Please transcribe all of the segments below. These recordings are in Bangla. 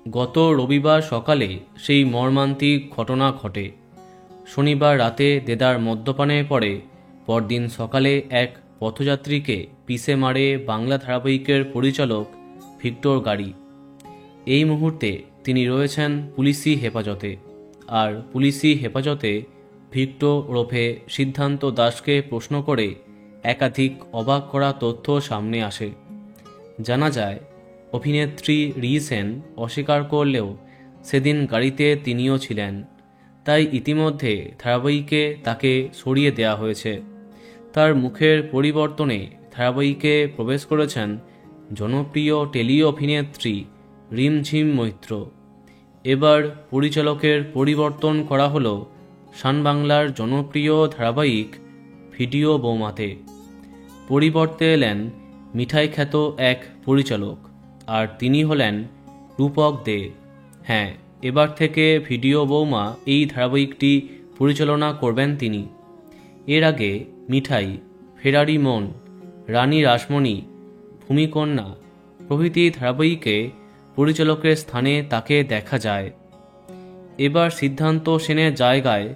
গত রবিবার সকালে সেই মর্মান্তিক ঘটনা ঘটে। শনিবার রাতে দেদার মদ্যপানে পড়ে পরদিন সকালে এক পথযাত্রীকে পিষে মারে বাংলা ধারাবাহিকের পরিচালক ভিক্টর গাড়ি। এই মুহূর্তে তিনি রয়েছেন পুলিশি হেফাজতে। আর পুলিশি হেফাজতে ভিক্টর ওরফে সিদ্ধান্ত দাসকে প্রশ্ন করে একাধিক অবাক করা তথ্য সামনে আসে। জানা যায়, অভিনেত্রী রি সেন অস্বীকার করলেও সেদিন গাড়িতে তিনিও ছিলেন, তাই ইতিমধ্যে ধারাবাহিকে তাকে সরিয়ে দেওয়া হয়েছে। তার মুখের পরিবর্তনে ধারাবাহিকে প্রবেশ করেছেন জনপ্রিয় টেলি অভিনেত্রী রিমঝিম মৈত্র। এবার পরিচালকের পরিবর্তন করা হলো শান বাংলার জনপ্রিয় ধারাবাহিক ভিডিও বৌমাতে। পরিবর্তে এলেন মিঠাই খ্যাত এক পরিচালক, আর তিনি হলেন রূপক দে। হ্যাঁ, এবার থেকে ভিডিও বৌমা এই ধারাবাহিকটি পরিচালনা করবেন তিনি। এর আগে মিঠাই, ফেরারি মন, রানী রাসমণি, ভূমিকন্যা প্রভৃতি ধারাবাহিকে পরিচালকের স্থানে তাকে দেখা যায়। এবার সিদ্ধান্ত সেনের জায়গায়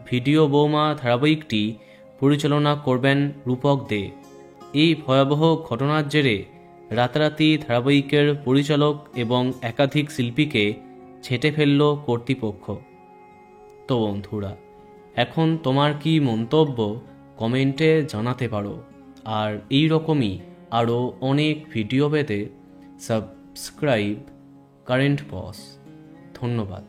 ভিডিও বৌমা ধারাবাহিকটি পরিচালনা করবেন রূপক দে। এই ভয়াবহ ঘটনার জেরে রাতারাতি ধারাবাহিকের পরিচালক এবং একাধিক শিল্পীকে ছেঁটে ফেলল কর্তৃপক্ষ। তো বন্ধুরা, এখন তোমার কি মন্তব্য কমেন্টে জানাতে পারো। আর এই রকমই আরও অনেক ভিডিও পেতে সাবস্ক্রাইব কারেন্ট পজ। ধন্যবাদ।